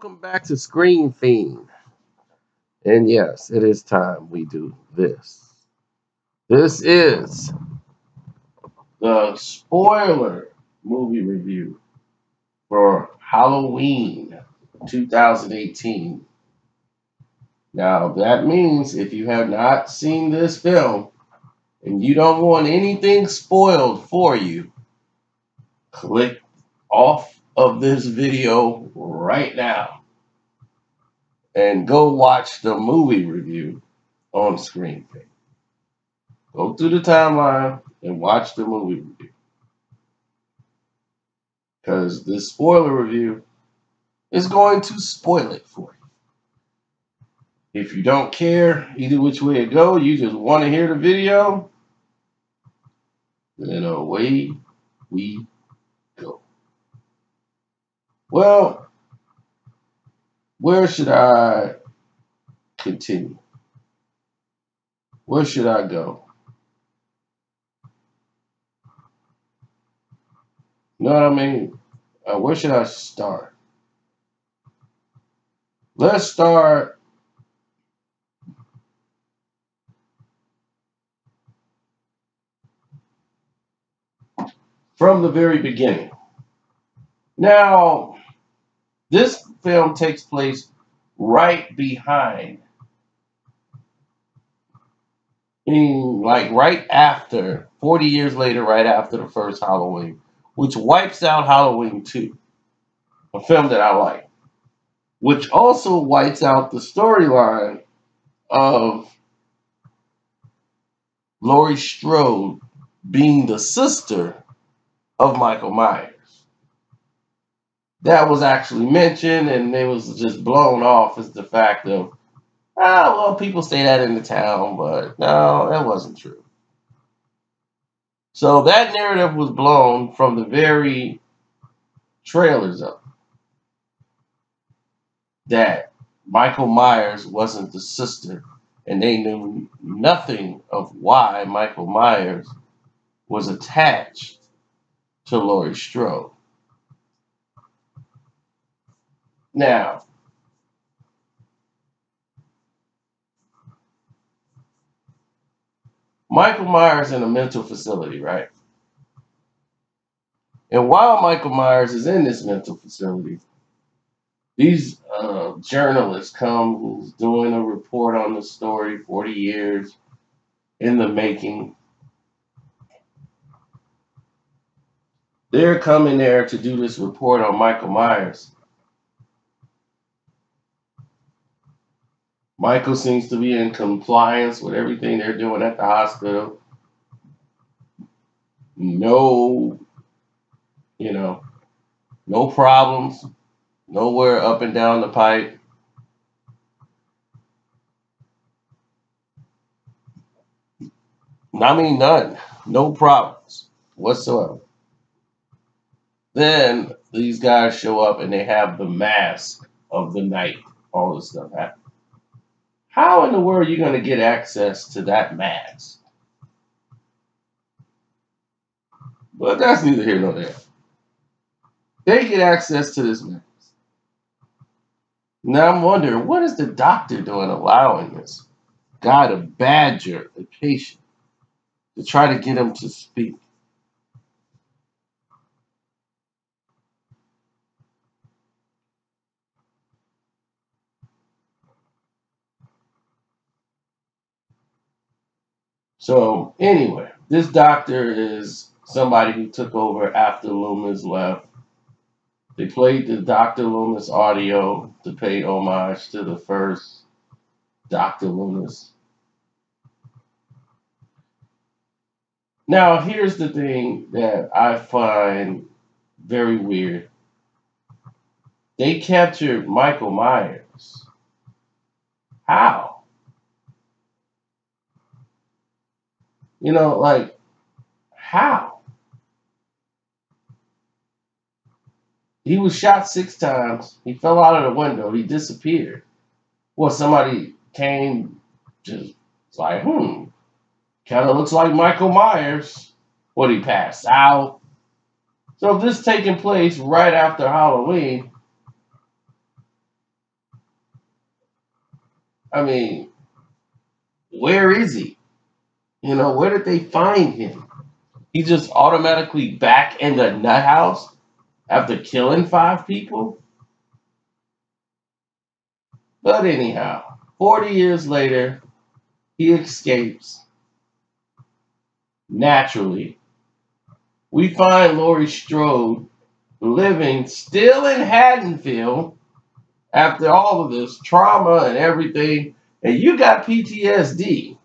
Welcome back to Screen Fiend. And yes, it is time we do this. This is the spoiler movie review for Halloween 2018. Now, that means if you have not seen this film and you don't want anything spoiled for you, click off of this video right now and go watch the movie review on Screen Fiend. Go through the timeline and watch the movie review. Because this spoiler review is going to spoil it for you. If you don't care either which way it go, you just want to hear the video, then away we go. Well, where should I continue? Where should I go? You know what I mean? Where should I start? Let's start from the very beginning. Now, this film takes place right behind, right after, 40 years later, right after the first Halloween, which wipes out Halloween 2, a film that I like, which also wipes out the storyline of Laurie Strode being the sister of Michael Myers. That was actually mentioned, and it was just blown off as the fact of, well, people say that in the town, but no, that wasn't true. So that narrative was blown from the very trailers of it, that Michael Myers wasn't the sister, and they knew nothing of why Michael Myers was attached to Laurie Strode. Now, Michael Myers in a mental facility, right? And while Michael Myers is in this mental facility, these journalists come who's doing a report on the story, 40 years in the making. They're coming there to do this report on Michael Myers. Michael seems to be in compliance with everything they're doing at the hospital. No problems. Nowhere up and down the pipe. I mean, none. No problems whatsoever. Then these guys show up and they have the mask of the night. All this stuff happens. How in the world are you going to get access to that mask? But that's neither here nor there. They get access to this mask. Now I'm wondering, what is the doctor doing allowing this guy to badger the patient to try to get him to speak? So anyway, this doctor is somebody who took over after Loomis left. They played the Dr. Loomis audio to pay homage to the first Dr. Loomis. Now, here's the thing that I find very weird. They captured Michael Myers. How? How? He was shot 6 times. He fell out of the window. He disappeared. Well, somebody came, just like, kind of looks like Michael Myers. What, he passed out? So if this taking place right after Halloween, I mean, where is he? You know, where did they find him? He just automatically back in the nut house after killing 5 people? But anyhow, 40 years later, he escapes naturally. We find Laurie Strode living still in Haddonfield after all of this trauma and everything, and you got PTSD.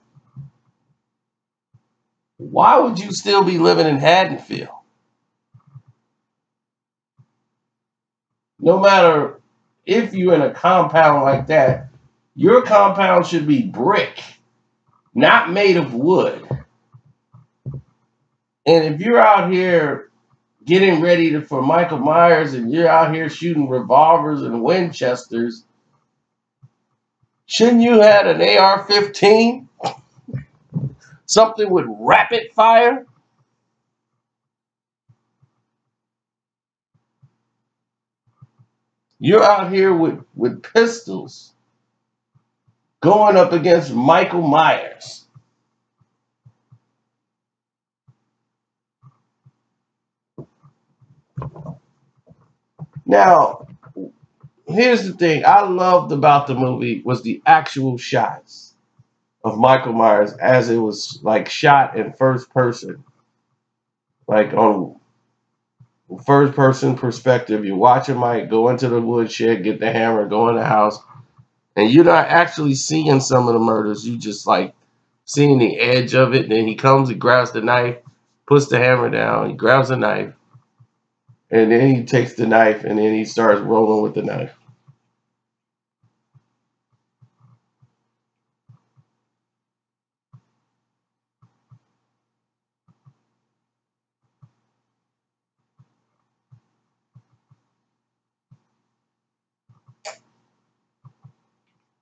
Why would you still be living in Haddonfield? No matter if you're in a compound like that, your compound should be brick, not made of wood. And if you're out here getting ready for Michael Myers and you're out here shooting revolvers and Winchesters, shouldn't you have an AR-15? Something with rapid fire? You're out here with pistols going up against Michael Myers. Now, here's the thing I loved about the movie was the actual shots of Michael Myers as it was like shot in first person, like on first person perspective. You're watching Mike go into the woodshed, get the hammer, go in the house, and you're not actually seeing some of the murders. You just like seeing the edge of it. And then he comes, he grabs the knife, puts the hammer down, he grabs the knife, and then he takes the knife and then he starts rolling with the knife.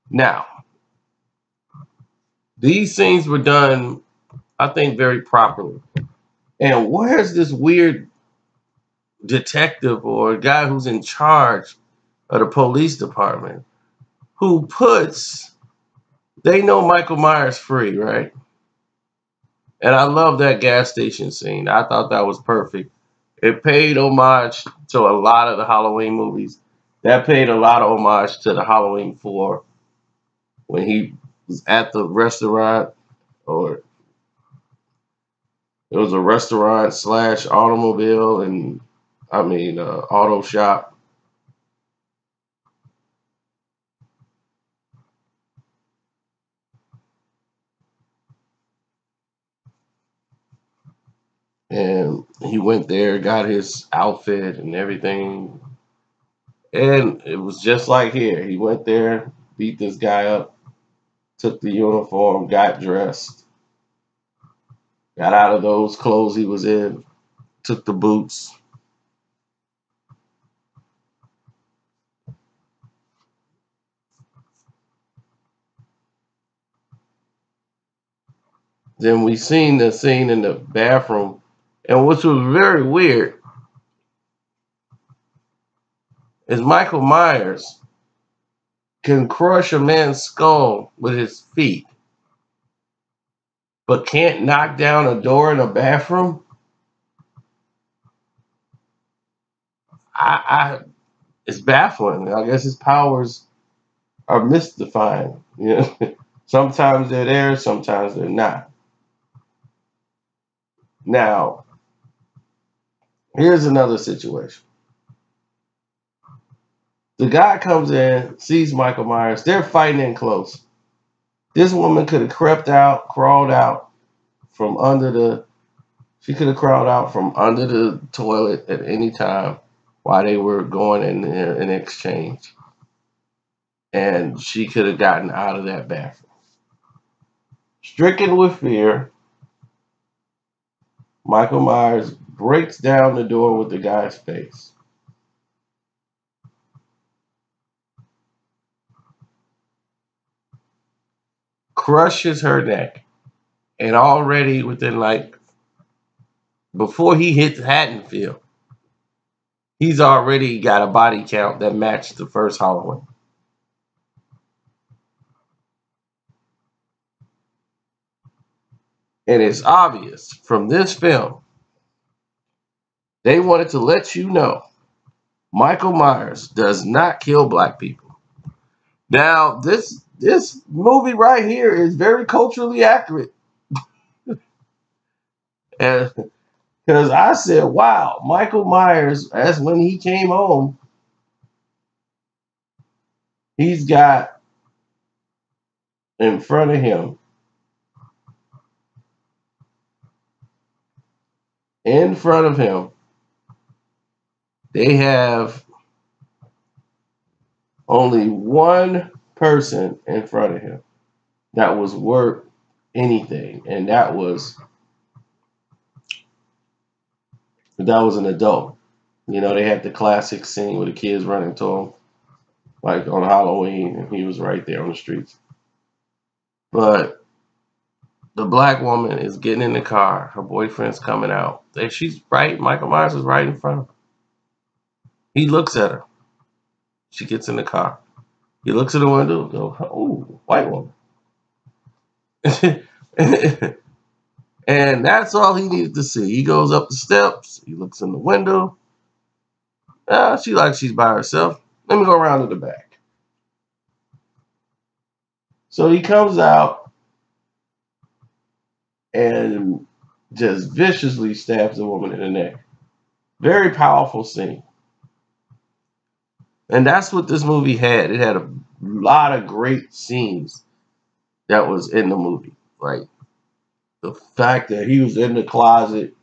Now, these scenes were done, I think, very properly. And where's this weird detective or guy who's in charge of the police department who puts, they know Michael Myers free, right? And I love that gas station scene. I thought that was perfect. It paid homage to a lot of the Halloween movies. That paid a lot of homage to the Halloween 4 when he was at the restaurant, or it was a restaurant slash automobile and auto shop. And he went there, got his outfit and everything. And it was just like here. He went there, beat this guy up, took the uniform, got dressed, got out of those clothes he was in, took the boots. Then we seen the scene in the bathroom. And which was very weird is Michael Myers can crush a man's skull with his feet, but can't knock down a door in a bathroom. I it's baffling. I guess his powers are mystifying. You know, sometimes they're there, sometimes they're not. Now, here's another situation. The guy comes in, sees Michael Myers. They're fighting in close. This woman could have crept out, crawled out from under the. She could have crawled out from under the toilet at any time while they were going in there in exchange, and she could have gotten out of that bathroom. Stricken with fear, Michael Myers breaks down the door with the guy's face, crushes her neck, and already within like before he hits Haddonfield, he's already got a body count that matched the first Halloween. And it's obvious from this film, they wanted to let you know Michael Myers does not kill black people. Now, this movie right here is very culturally accurate. And because I said, wow, Michael Myers, that's when he came home. He's got in front of him, in front of him, they have only one person in front of him that was worth anything, and that was an adult. You know, they had the classic scene where the kids running to him, like on Halloween, and he was right there on the streets. But the black woman is getting in the car. Her boyfriend's coming out. And she's right. Michael Myers is right in front of her. He looks at her. She gets in the car. He looks at the window. Go, oh, white woman. And that's all he needed to see. He goes up the steps. He looks in the window. She likes she's by herself. Let me go around to the back. So he comes out and just viciously stabs the woman in the neck. Very powerful scene. And that's what this movie had. It had a lot of great scenes that was in the movie. Like the fact that he was in the closet,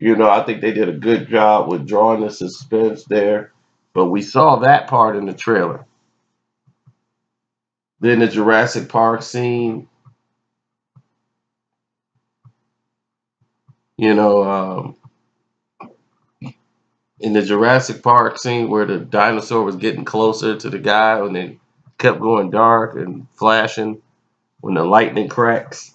I think they did a good job with drawing the suspense there. But we saw that part in the trailer. Then the Jurassic Park scene, you know, in the Jurassic Park scene where the dinosaur was getting closer to the guy and then kept going dark and flashing when the lightning cracks.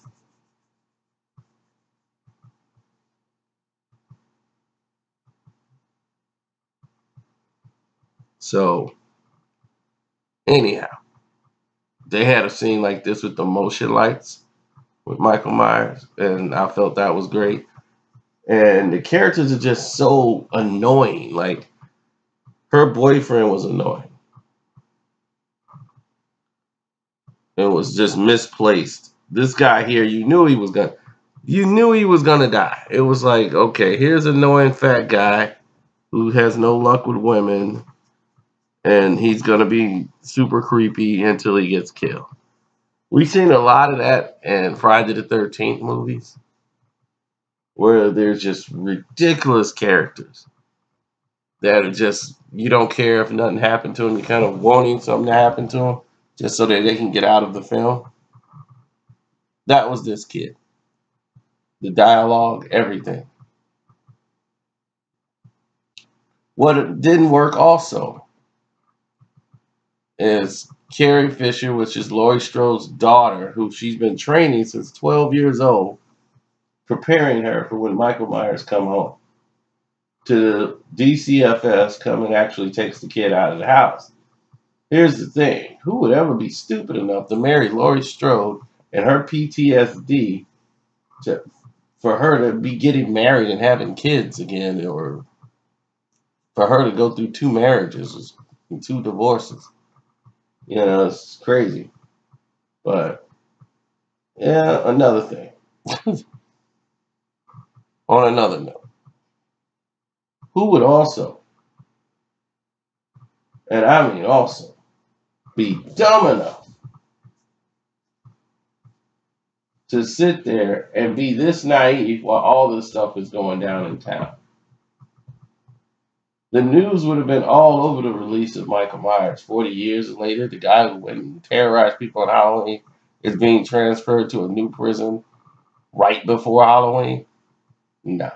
So, anyhow, they had a scene like this with the motion lights with Michael Myers, and I felt that was great. And the characters are just so annoying. Like, her boyfriend was annoying. It was just misplaced. This guy here, you knew he was gonna die. It was like, okay, here's an annoying fat guy who has no luck with women, and he's gonna be super creepy until he gets killed. We've seen a lot of that in Friday the 13th movies, where there's just ridiculous characters that are just, you don't care if nothing happened to them. You're kind of wanting something to happen to them just so that they can get out of the film. That was this kid. The dialogue, everything. What didn't work also is Carrie Fisher, which is Laurie Strode's daughter, who she's been training since 12 years old, preparing her for when Michael Myers come home. To DCFS come and actually takes the kid out of the house. Here's the thing. Who would ever be stupid enough to marry Laurie Strode and her PTSD for her to be getting married and having kids again, or for her to go through 2 marriages and 2 divorces? It's crazy. But, yeah, another thing. On another note, who would also, and I mean also, be dumb enough to sit there and be this naive while all this stuff is going down in town? The news would have been all over the release of Michael Myers. 40 years later, the guy who went and terrorized people on Halloween is being transferred to a new prison right before Halloween. No.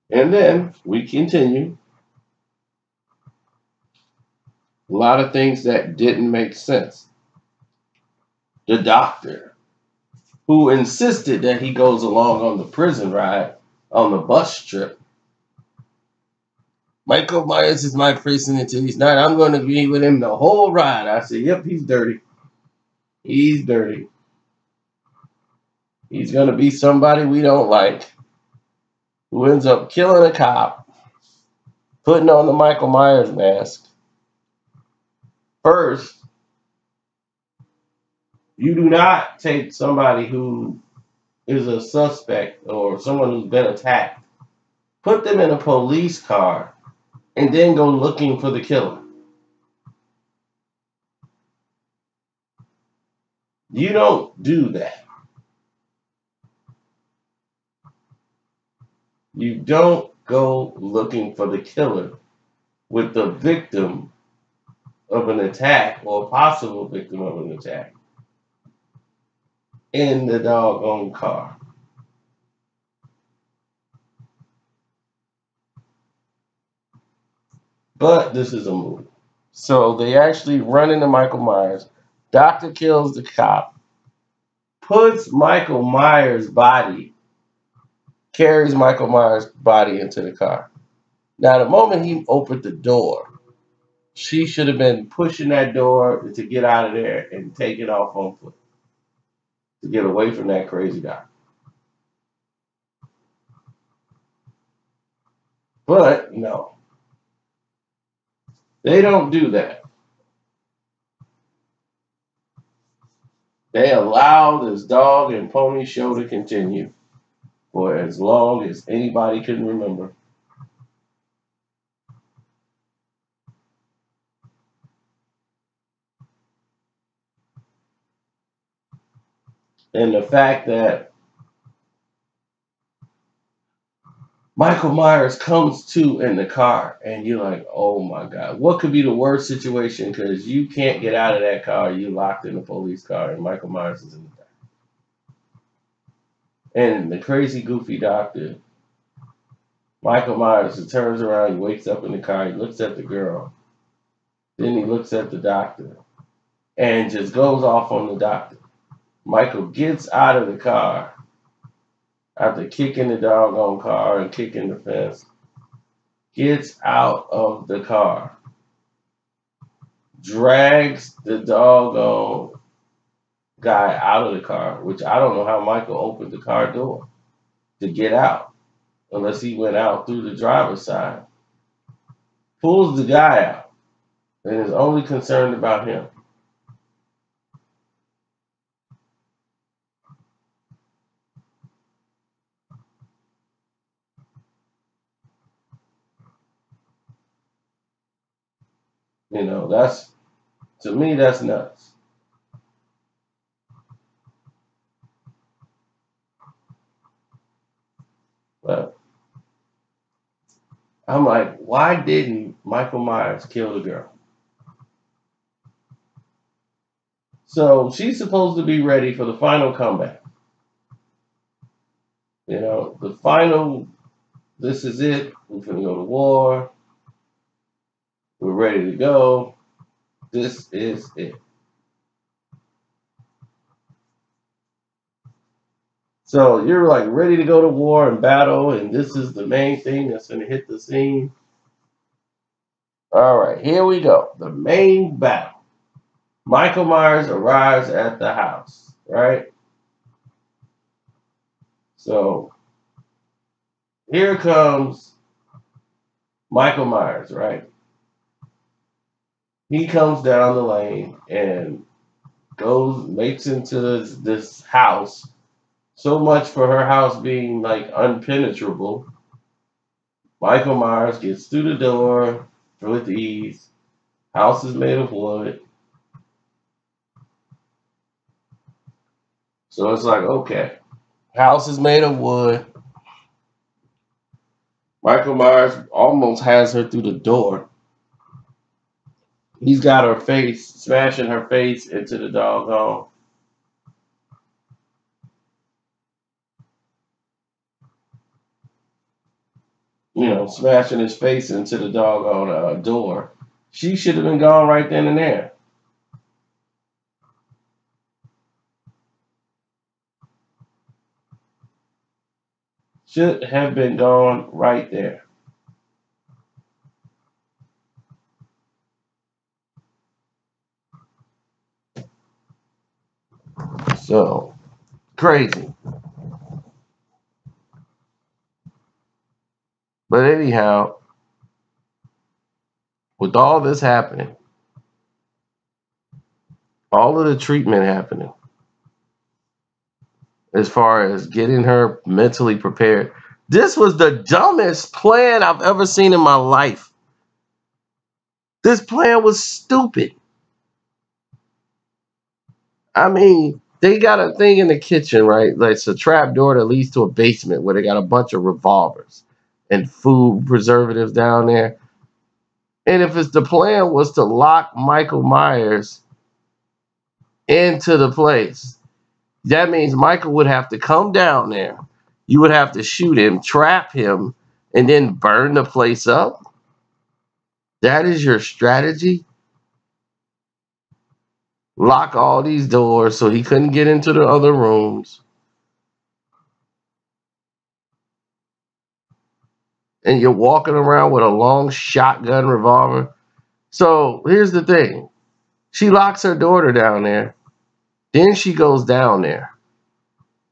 And then we continue. A lot of things that didn't make sense. The doctor, who insisted that he goes along on the prison ride on the bus trip, Michael Myers is my person until he's not. I'm going to be with him the whole ride. I said, yep, he's dirty. He's dirty. He's going to be somebody we don't like who ends up killing a cop, putting on the Michael Myers mask. First, you do not take somebody who is a suspect or someone who's been attacked, put them in a police car, and then go looking for the killer. You don't do that. You don't go looking for the killer with the victim of an attack or possible victim of an attack in the doggone car. But this is a movie. So they actually run into Michael Myers. Doctor kills the cop, puts Michael Myers' body, carries Michael Myers' body into the car. Now, the moment he opened the door, she should have been pushing that door to get out of there and take it off on foot to get away from that crazy doctor. But no, they don't do that. They allow this dog and pony show to continue for as long as anybody can remember. And the fact that Michael Myers comes to in the car, and you're like, oh my God, what could be the worst situation? Because you can't get out of that car. You locked in a police car, and Michael Myers is in the back. And the crazy, goofy doctor, Michael Myers, he turns around, he wakes up in the car, he looks at the girl, then he looks at the doctor, and just goes off on the doctor. Michael gets out of the car after kicking the doggone car and kicking the fence, gets out of the car, drags the doggone guy out of the car, which I don't know how Michael opened the car door to get out, unless he went out through the driver's side. Pulls the guy out and is only concerned about him. You know, that's, to me, that's nuts. But I'm like, why didn't Michael Myers kill the girl? So she's supposed to be ready for the final comeback. You know, the final, this is it. We're going to go to war. We're ready to go. This is it. So you're like ready to go to war and battle, and this is the main thing that's going to hit the scene. All right, here we go. The main battle. Michael Myers arrives at the house, right? So here comes Michael Myers, right? He comes down the lane and makes into this house. So much for her house being like unpenetrable. Michael Myers gets through the door with ease. House is made of wood. So it's like, okay, house is made of wood. Michael Myers almost has her through the door. He's got her face, smashing her face into the doggone. You know, smashing his face into the doggone door. She should have been gone right then and there. Should have been gone right there. So, crazy. But anyhow, with all this happening, all of the treatment happening, as far as getting her mentally prepared, this was the dumbest plan I've ever seen in my life. This plan was stupid. I mean, they got a thing in the kitchen, right? Like it's a trap door that leads to a basement where they got a bunch of revolvers and food preservatives down there. And if it's the plan was to lock Michael Myers into the place, that means Michael would have to come down there. You would have to shoot him, trap him, and then burn the place up. That is your strategy? Lock all these doors so he couldn't get into the other rooms. And you're walking around with a long shotgun revolver. So here's the thing. She locks her daughter down there. Then she goes down there.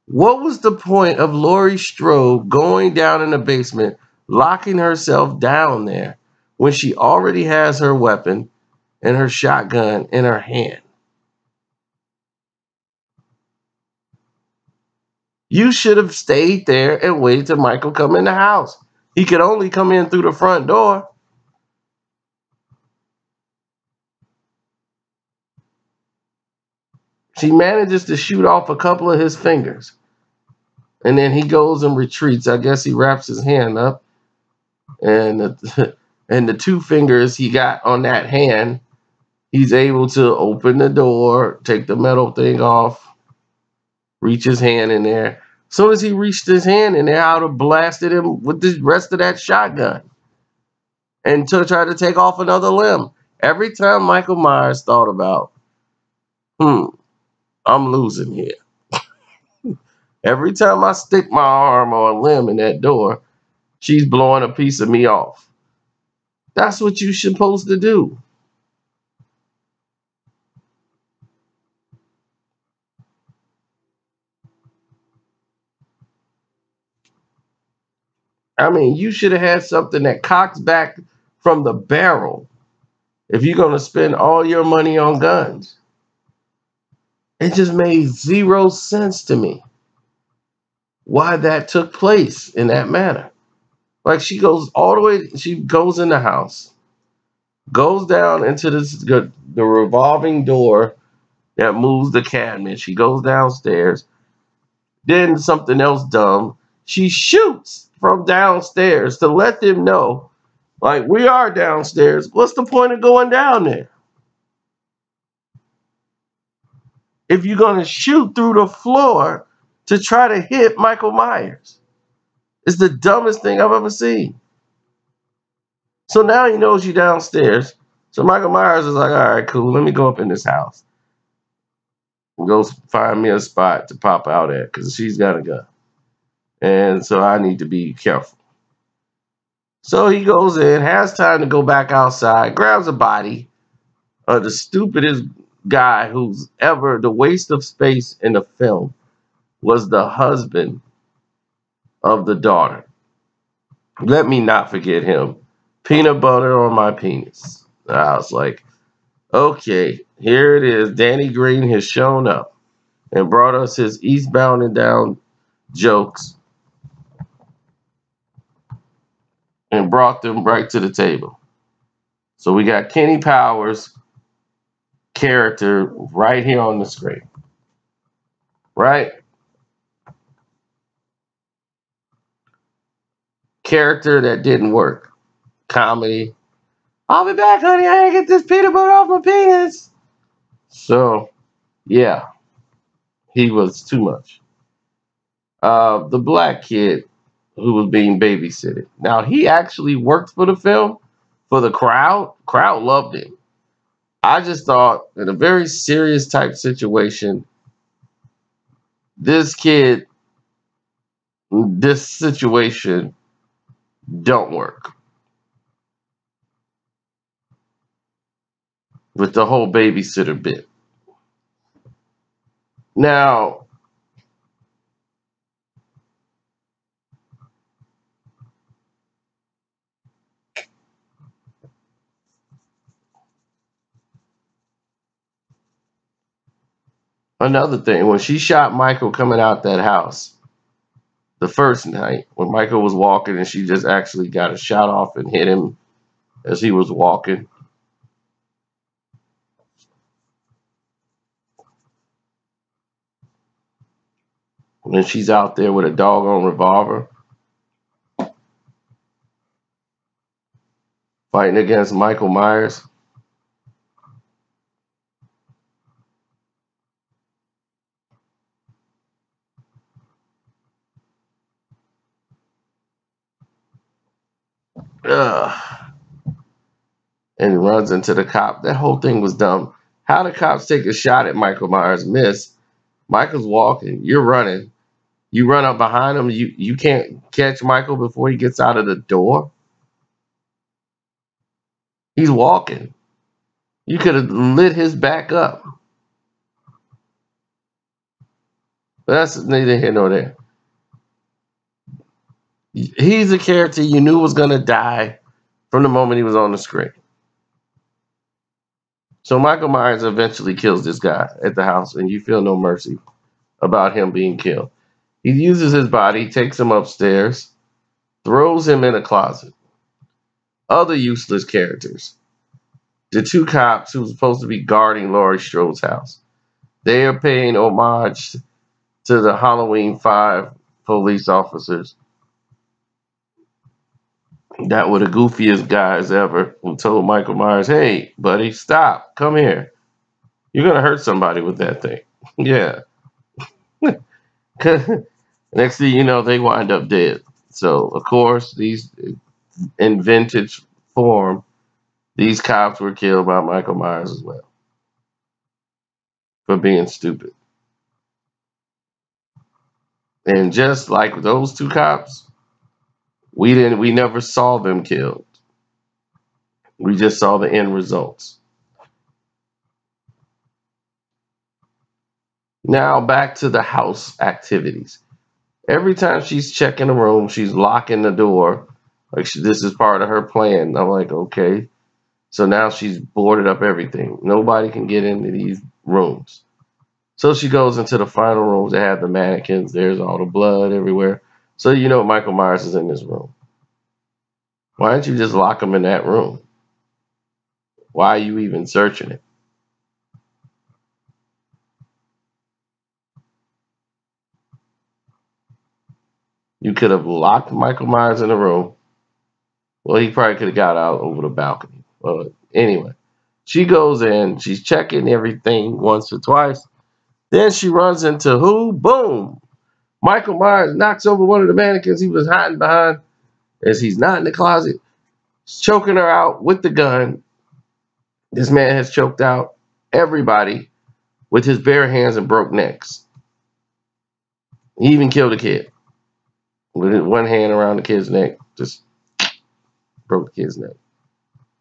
What was the point of Laurie Strode going down in the basement, locking herself down there when she already has her weapon and her shotgun in her hand? You should have stayed there and waited till Michael come in the house. He could only come in through the front door. She manages to shoot off a couple of his fingers. And then he goes and retreats. I guess he wraps his hand up. And and the two fingers he got on that hand, he's able to open the door, take the metal thing off, reach his hand in there. As soon as he reached his hand in there, I would have blasted him with the rest of that shotgun and to try to take off another limb. Every time Michael Myers thought about, I'm losing here. Every time I stick my arm or a limb in that door, she's blowing a piece of me off. That's what you're supposed to do. I mean, you should have had something that cocks back from the barrel if you're going to spend all your money on guns. It just made zero sense to me why that took place in that manner. Like she goes all the way, she goes in the house, goes down into the revolving door that moves the cabinet. She goes downstairs. Then something else dumb. She shoots from downstairs to let them know, like, we are downstairs. What's the point of going down there? If you're going to shoot through the floor to try to hit Michael Myers. It's the dumbest thing I've ever seen. So now he knows you downstairs. So Michael Myers is like, all right, cool. Let me go up in this house and go find me a spot to pop out at because she's got a gun. And so I need to be careful. So he goes in, has time to go back outside, grabs a body of the stupidest guy who's ever, the waste of space in the film was the husband of the daughter. Let me not forget him. Peanut butter on my penis. I was like, okay, here it is. Danny Green has shown up and brought us his Eastbound and Down jokes and brought them right to the table. So we got Kenny Powers' character right here on the screen. Right? Character that didn't work. Comedy. I'll be back, honey. I gotta get this peanut butter off my penis. So, yeah, he was too much. The black kid who was being babysitted. Now, he actually worked for the film, for the crowd. Crowd loved him. I just thought in a very serious type situation, this kid, this situation don't work. With the whole babysitter bit. Now, another thing, when she shot Michael coming out that house the first night, when Michael was walking and she just actually got a shot off and hit him as he was walking. And she's out there with a doggone revolver fighting against Michael Myers. Ugh. And runs into the cop. That whole thing was dumb. How the cops take a shot at Michael Myers, miss. Michael's walking, you're running. You run up behind him, you can't catch Michael before he gets out of the door. He's walking. You could have lit his back up. But that's neither here nor there. He's a character you knew was going to die from the moment he was on the screen. So Michael Myers eventually kills this guy at the house, and you feel no mercy about him being killed. He uses his body, takes him upstairs, throws him in a closet. Other useless characters. The two cops who were supposed to be guarding Laurie Strode's house. They are paying homage to the Halloween 5 police officers that were the goofiest guys ever, who told Michael Myers, hey, buddy, stop, come here. You're going to hurt somebody with that thing. Yeah. Next thing you know, they wind up dead. So, of course, these in vintage form, these cops were killed by Michael Myers as well for being stupid. And just like those two cops, we never saw them killed. We just saw the end results. Now back to the house activities. Every time she's checking the room, she's locking the door. Like this is part of her plan. I'm like, okay. So now she's boarded up everything. Nobody can get into these rooms. So she goes into the final rooms that have the mannequins. There's all the blood everywhere. So you know Michael Myers is in this room. Why don't you just lock him in that room? Why are you even searching it? You could have locked Michael Myers in the room. Well, he probably could have got out over the balcony. But anyway, she goes in. She's checking everything once or twice. Then she runs into who? Boom! Michael Myers knocks over one of the mannequins he was hiding behind as he's not in the closet. He's choking her out with the gun. This man has choked out everybody with his bare hands and broke necks. He even killed a kid with one hand around the kid's neck. Just broke the kid's neck.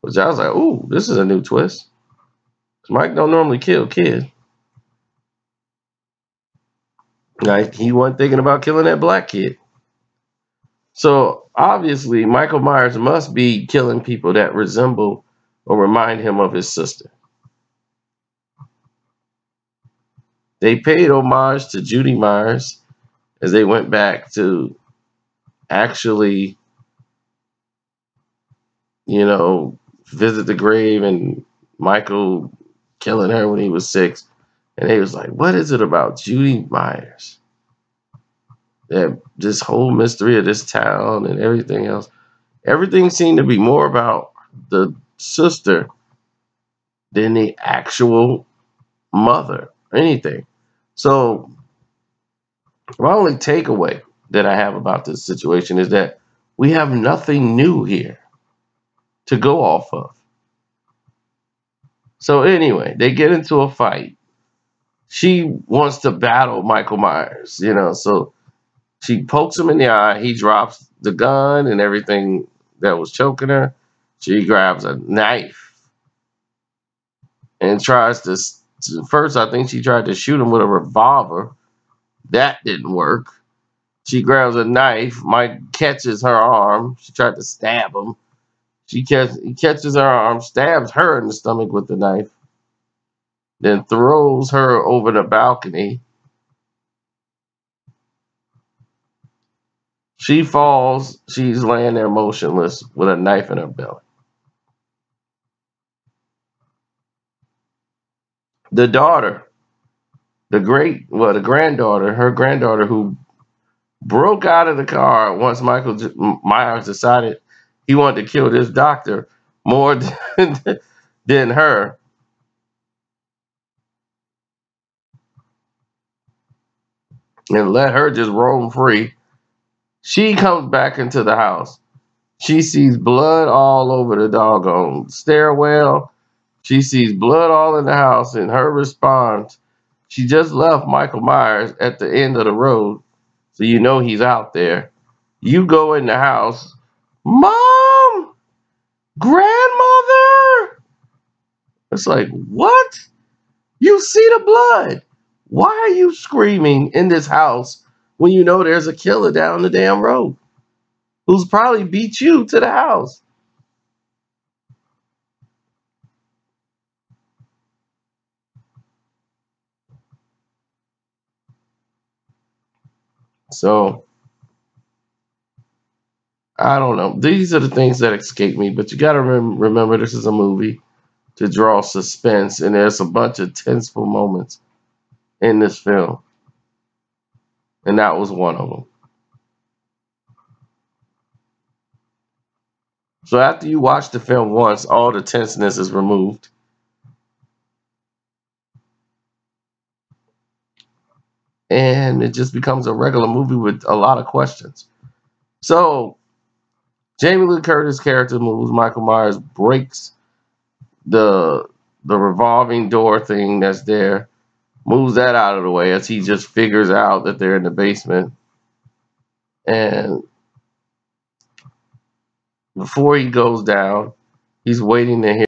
Which I was like, ooh, this is a new twist. Mike don't normally kill kids. Like, he wasn't thinking about killing that black kid. So obviously, Michael Myers must be killing people that resemble or remind him of his sister. They paid homage to Judy Myers as they went back to actually, visit the grave and Michael killing her when he was 6. And they was like, what is it about Judy Myers? That this whole mystery of this town and everything else. Everything seemed to be more about the sister than the actual mother or anything. So my only takeaway that I have about this situation is that we have nothing new here to go off of. So anyway, they get into a fight. She wants to battle Michael Myers, so she pokes him in the eye. He drops the gun and everything that was choking her. She grabs a knife and tries to First, I think she tried to shoot him with a revolver. That didn't work. She grabs a knife. Mike catches her arm. She tried to stab him. He catches her arm, stabs her in the stomach with the knife, then throws her over the balcony. She falls. She's laying there motionless with a knife in her belly. The daughter, the granddaughter, her granddaughter, who broke out of the car once Michael Myers decided he wanted to kill this doctor more than her. And let her just roam free. She comes back into the house. She sees blood all over the doggone stairwell. She sees blood all in the house, and her response, she just left Michael Myers at the end of the road, so you know he's out there. You go in the house, Mom, Grandmother. It's like, what? You see the blood. Why are you screaming in this house when you know there's a killer down the damn road who's probably beat you to the house? So I don't know. These are the things that escape me, but you got to remember this is a movie to draw suspense, and there's a bunch of tenseful moments in this film, and that was one of them. So after you watch the film once, all the tenseness is removed. And it just becomes a regular movie with a lot of questions. So Jamie Lee Curtis' character moves. Michael Myers breaks the revolving door thing that's there, moves that out of the way as he just figures out that they're in the basement. And before he goes down, he's waiting to hear